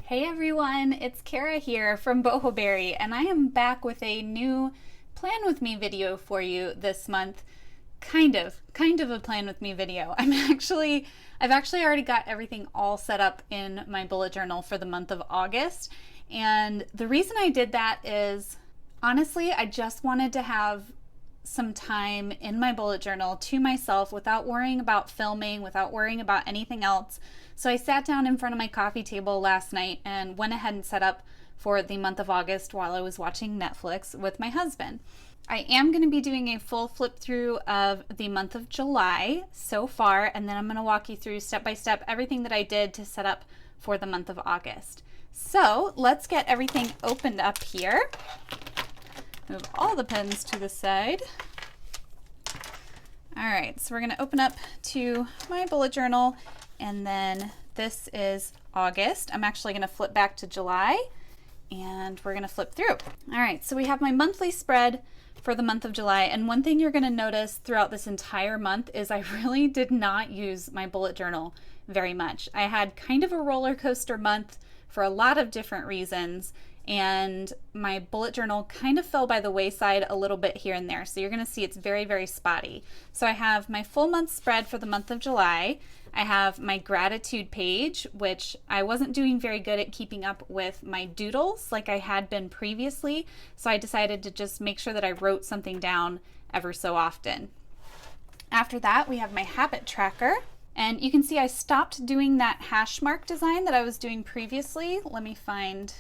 Hey everyone, it's Kara here from Boho and I am back with a new plan with me video for you this month. Kind of a plan with me video. I've actually already got everything all set up in my bullet journal for the month of August. And the reason I did that is, honestly, I just wanted to have some time in my bullet journal to myself without worrying about filming, without worrying about anything else. So I sat down in front of my coffee table last night and went ahead and set up for the month of August while I was watching Netflix with my husband. I am going to be doing a full flip through of the month of July so far, and then I'm going to walk you through step by step everything that I did to set up for the month of August. So let's get everything opened up here. Move all the pens to the side. All right, so we're going to open up to my bullet journal, and then this is August. I'm actually going to flip back to July, and we're going to flip through. All right, so we have my monthly spread for the month of July, and one thing you're going to notice throughout this entire month is I really did not use my bullet journal very much. I had kind of a roller coaster month for a lot of different reasons, and my bullet journal kind of fell by the wayside a little bit here and there. So you're going to see it's very, very spotty. So I have my full month spread for the month of July. I have my gratitude page, which I wasn't doing very good at keeping up with my doodles like I had been previously. So I decided to just make sure that I wrote something down ever so often. After that, we have my habit tracker. And you can see I stopped doing that hash mark design that I was doing previously. Let me find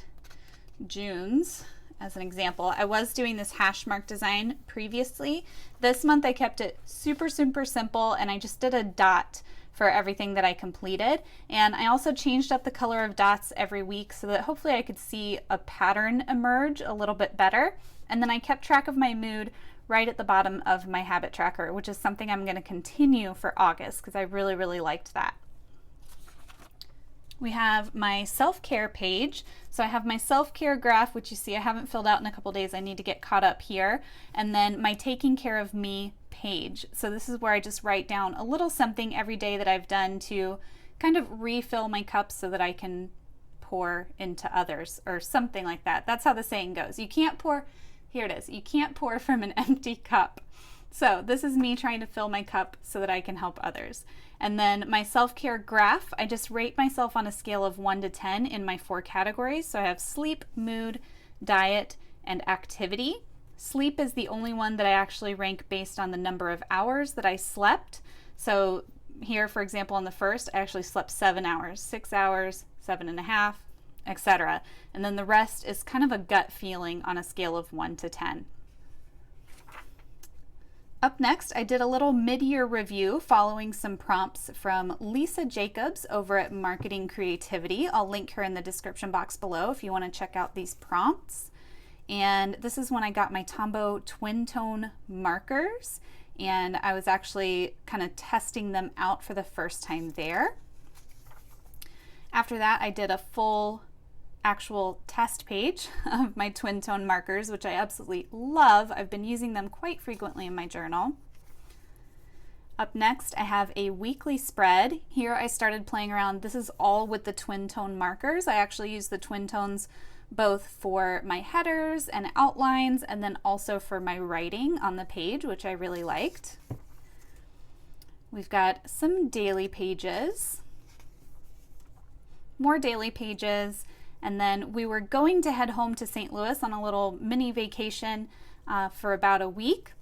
June's as an example. I was doing this hash mark design previously. This month I kept it super simple, and I just did a dot for everything that I completed. And I also changed up the color of dots every week so that hopefully I could see a pattern emerge a little bit better. And then I kept track of my mood right at the bottom of my habit tracker, which is something I'm going to continue for August because I really liked that. We have my self-care page. So I have my self-care graph, which you see I haven't filled out in a couple days. I need to get caught up here. And then my taking care of me page. So this is where I just write down a little something every day that I've done to kind of refill my cup so that I can pour into others or something like that. That's how the saying goes. You can't pour, here it is, you can't pour from an empty cup. So this is me trying to fill my cup so that I can help others. And then my self-care graph, I just rate myself on a scale of 1 to 10 in my 4 categories. So I have sleep, mood, diet, and activity. Sleep is the only one that I actually rank based on the number of hours that I slept. So here, for example, on the first, I actually slept 7 hours, 6 hours, 7.5, etc. And then the rest is kind of a gut feeling on a scale of 1 to 10. Up next, I did a little mid-year review following some prompts from Lisa Jacobs over at Marketing Creativity. I'll link her in the description box below if you want to check out these prompts. And this is when I got my Tombow twin tone markers, and I was actually kind of testing them out for the first time there. After that, I did a full actual test page of my twin tone markers, which I absolutely love. I've been using them quite frequently in my journal. Up next, I have a weekly spread. Here I started playing around. This is all with the twin tone markers. I actually use the twin tones both for my headers and outlines, and then also for my writing on the page, which I really liked. We've got some daily pages, more daily pages, and then we were going to head home to St. Louis on a little mini vacation for about a week.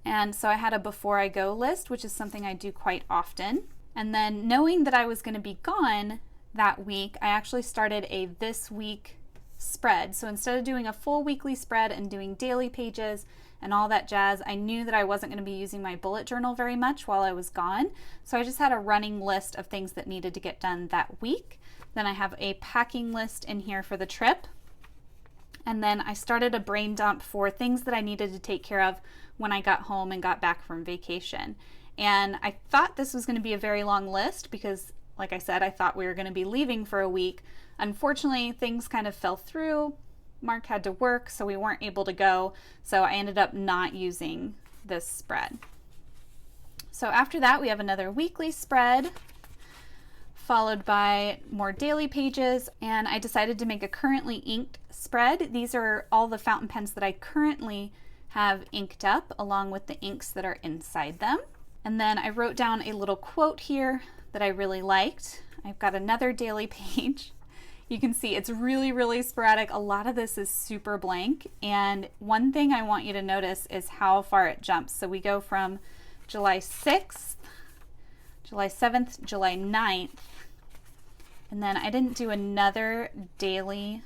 And so I had a before I go list, which is something I do quite often. And then knowing that I was going to be gone that week, I actually started a this week spread. So instead of doing a full weekly spread and doing daily pages and all that jazz, I knew that I wasn't going to be using my bullet journal very much while I was gone. So I just had a running list of things that needed to get done that week. Then I have a packing list in here for the trip. And then I started a brain dump for things that I needed to take care of when I got home and got back from vacation. And I thought this was going to be a very long list because, like I said, I thought we were going to be leaving for a week. Unfortunately, things kind of fell through. Mark had to work, so we weren't able to go. So I ended up not using this spread. So after that, we have another weekly spread followed by more daily pages, and I decided to make a currently inked spread. These are all the fountain pens that I currently have inked up, along with the inks that are inside them. And then I wrote down a little quote here that I really liked. I've got another daily page. You can see it's really, really sporadic. A lot of this is super blank. And one thing I want you to notice is how far it jumps. So we go from July 6th, July 7th, July 9th, and then I didn't do another daily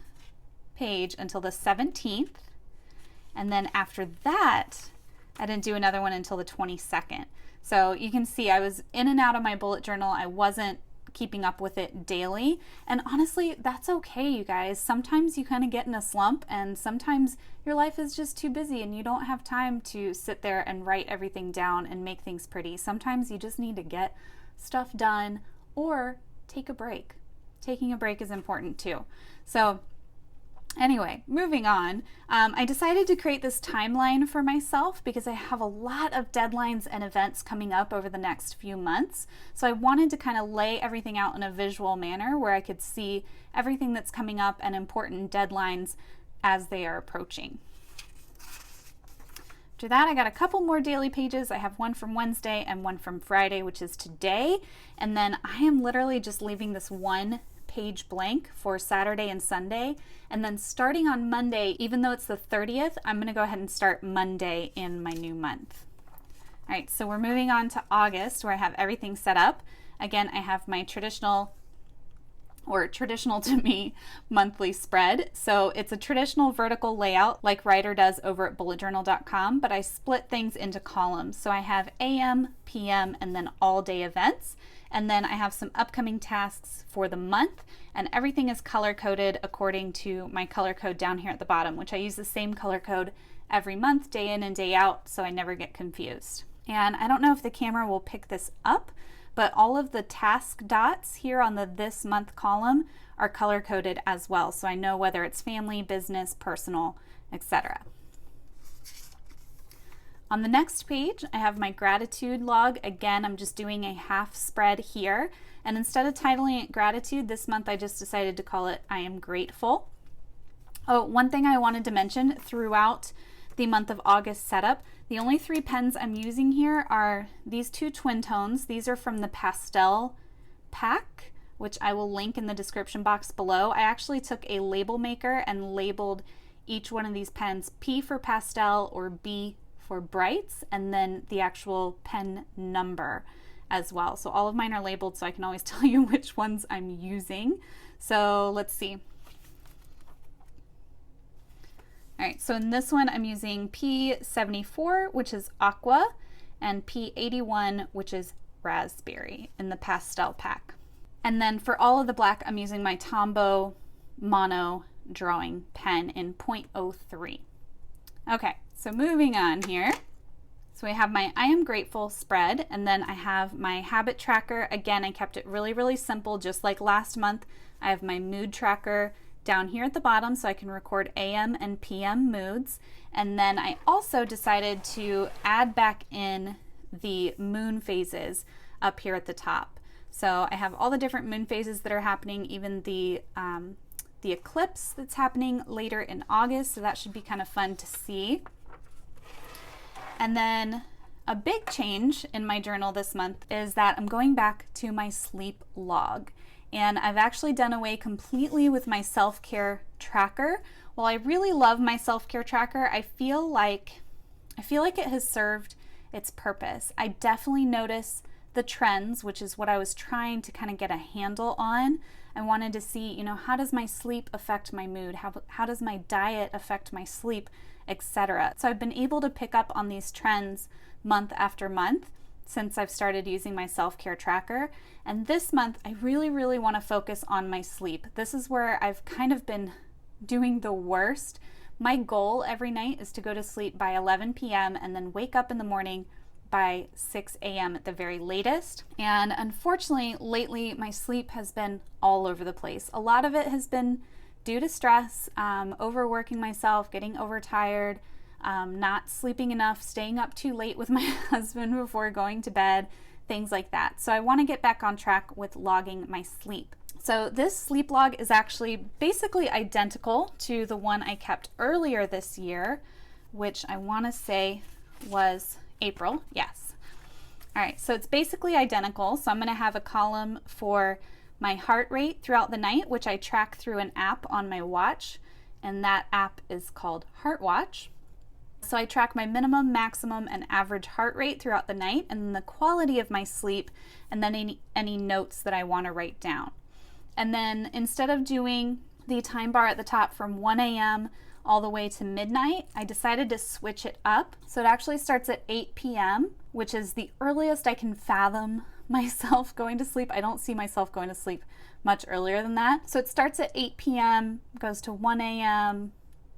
page until the 17th. And then after that, I didn't do another one until the 22nd. So you can see I was in and out of my bullet journal. I wasn't keeping up with it daily. And honestly, that's okay, you guys. Sometimes you kind of get in a slump, and sometimes your life is just too busy and you don't have time to sit there and write everything down and make things pretty. Sometimes you just need to get stuff done or take a break. Taking a break is important too. So anyway, moving on, I decided to create this timeline for myself because I have a lot of deadlines and events coming up over the next few months. So I wanted to kind of lay everything out in a visual manner where I could see everything that's coming up and important deadlines as they are approaching. After that, I got a couple more daily pages. I have one from Wednesday and one from Friday, which is today. And then I am literally just leaving this one page blank for Saturday and Sunday. And then starting on Monday, even though it's the 30th, I'm going to go ahead and start Monday in my new month. All right, so we're moving on to August, where I have everything set up. Again, I have my traditional to me monthly spread. So it's a traditional vertical layout like Writer does over at bulletjournal.com, but I split things into columns. So I have AM, PM, and then all day events. And then I have some upcoming tasks for the month, and everything is color coded according to my color code down here at the bottom, which I use the same color code every month, day in and day out, so I never get confused. And I don't know if the camera will pick this up, but all of the task dots here on the this month column are color coded as well. So I know whether it's family, business, personal, etc. On the next page, I have my gratitude log. Again, I'm just doing a half spread here. And instead of titling it gratitude, this month I just decided to call it I am grateful. Oh, one thing I wanted to mention throughout the month of August setup, the only 3 pens I'm using here are these 2 twin tones. These are from the pastel pack, which I will link in the description box below. I actually took a label maker and labeled each one of these pens P for pastel or B for brights, and then the actual pen number as well. So all of mine are labeled so I can always tell you which ones I'm using. So let's see. All right, so in this one I'm using P74, which is aqua, and P81, which is raspberry in the pastel pack. And then for all of the black, I'm using my Tombow mono drawing pen in .03. Okay, so moving on here. So I have my I am grateful spread, and then I have my habit tracker. Again, I kept it really, really simple, just like last month. I have my mood tracker down here at the bottom so I can record AM and PM moods. And then I also decided to add back in the moon phases up here at the top. So I have all the different moon phases that are happening, even the eclipse that's happening later in August, so that should be kind of fun to see. And then a big change in my journal this month is that I'm going back to my sleep log. And I've actually done away completely with my self-care tracker. While I really love my self-care tracker, I feel like it has served its purpose. I definitely notice the trends, which is what I was trying to kind of get a handle on. I wanted to see, how does my sleep affect my mood? How does my diet affect my sleep, etc. So I've been able to pick up on these trends month after month since I've started using my self-care tracker. And this month, I really, really want to focus on my sleep. This is where I've kind of been doing the worst. My goal every night is to go to sleep by 11 p.m. and then wake up in the morning by 6 a.m. at the very latest. And unfortunately, lately, my sleep has been all over the place. A lot of it has been due to stress, overworking myself, getting overtired, not sleeping enough, staying up too late with my husband before going to bed, things like that. So I want to get back on track with logging my sleep. So this sleep log is actually basically identical to the one I kept earlier this year, which I want to say was April. Yes. All right, so it's basically identical. So I'm going to have a column for my heart rate throughout the night, which I track through an app on my watch, and that app is called HeartWatch. So I track my minimum, maximum, and average heart rate throughout the night, and then the quality of my sleep, and then any notes that I want to write down. And then instead of doing the time bar at the top from 1 a.m. all the way to midnight, I decided to switch it up. So it actually starts at 8 p.m., which is the earliest I can fathom myself going to sleep. I don't see myself going to sleep much earlier than that. So it starts at 8 p.m., goes to 1 a.m.,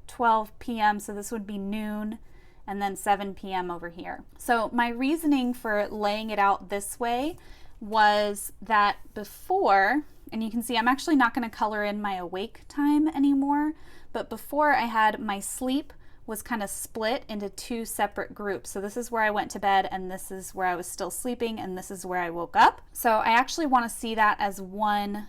12 p.m., so this would be noon, and then 7 p.m. over here. So my reasoning for laying it out this way was that before, and you can see I'm actually not going to color in my awake time anymore, but before I had my sleep was kind of split into two separate groups. So this is where I went to bed, and this is where I was still sleeping, and this is where I woke up. So I actually want to see that as one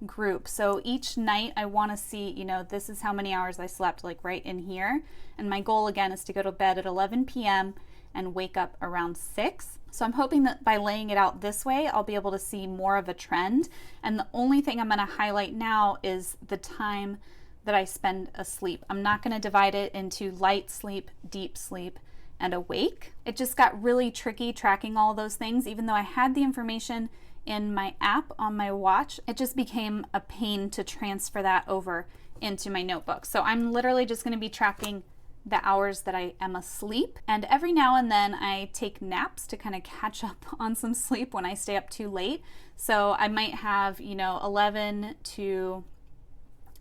group. So each night I want to see, you know, this is how many hours I slept, like right in here. And my goal again is to go to bed at 11 p.m. and wake up around 6. So I'm hoping that by laying it out this way, I'll be able to see more of a trend. And the only thing I'm going to highlight now is the time that I spend asleep. I'm not going to divide it into light sleep, deep sleep, and awake. It just got really tricky tracking all those things. Even though I had the information in my app on my watch, it just became a pain to transfer that over into my notebook. So I'm literally just going to be tracking the hours that I am asleep, and every now and then I take naps to kind of catch up on some sleep when I stay up too late. So I might have, you know, 11 to,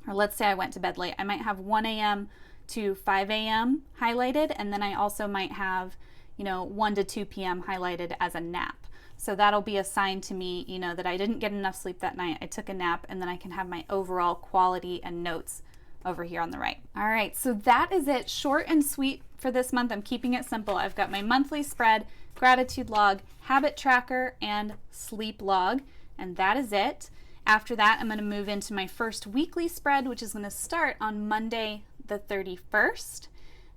or let's say I went to bed late, I might have 1 a.m. to 5 a.m. highlighted, and then I also might have, you know, 1 to 2 p.m. highlighted as a nap. So that'll be a sign to me, you know, that I didn't get enough sleep that night. I took a nap, and then I can have my overall quality and notes over here on the right. All right, so that is it. Short and sweet for this month. I'm keeping it simple. I've got my monthly spread, gratitude log, habit tracker, and sleep log, and that is it. After that, I'm going to move into my first weekly spread, which is going to start on Monday the 31st.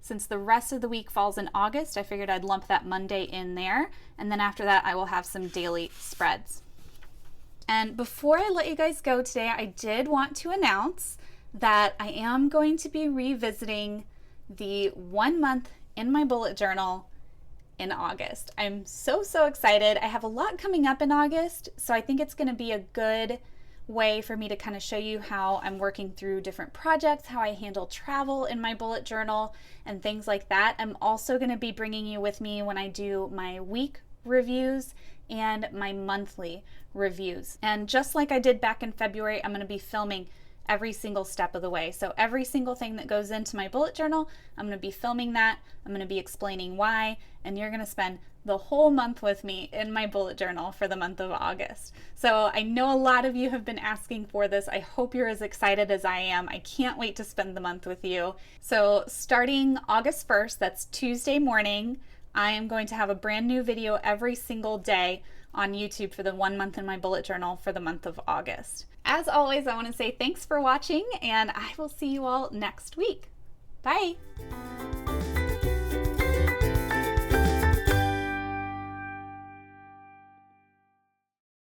Since the rest of the week falls in August, I figured I'd lump that Monday in there. And then after that, I will have some daily spreads. And before I let you guys go today, I did want to announce that I am going to be revisiting the 1 month in my bullet journal in August. I'm so excited. I have a lot coming up in August, so I think it's going to be a good way for me to kind of show you how I'm working through different projects, how I handle travel in my bullet journal, and things like that. I'm also going to be bringing you with me when I do my week reviews and my monthly reviews. And just like I did back in February, I'm going to be filming every single step of the way. So every single thing that goes into my bullet journal, I'm going to be filming that. I'm going to be explaining why, and you're going to spend the whole month with me in my bullet journal for the month of August. So I know a lot of you have been asking for this. I hope you're as excited as I am. I can't wait to spend the month with you. So starting August 1st, that's Tuesday morning, I am going to have a brand new video every single day on YouTube for the 1 month in my bullet journal for the month of August. As always, I want to say thanks for watching, and I will see you all next week. Bye.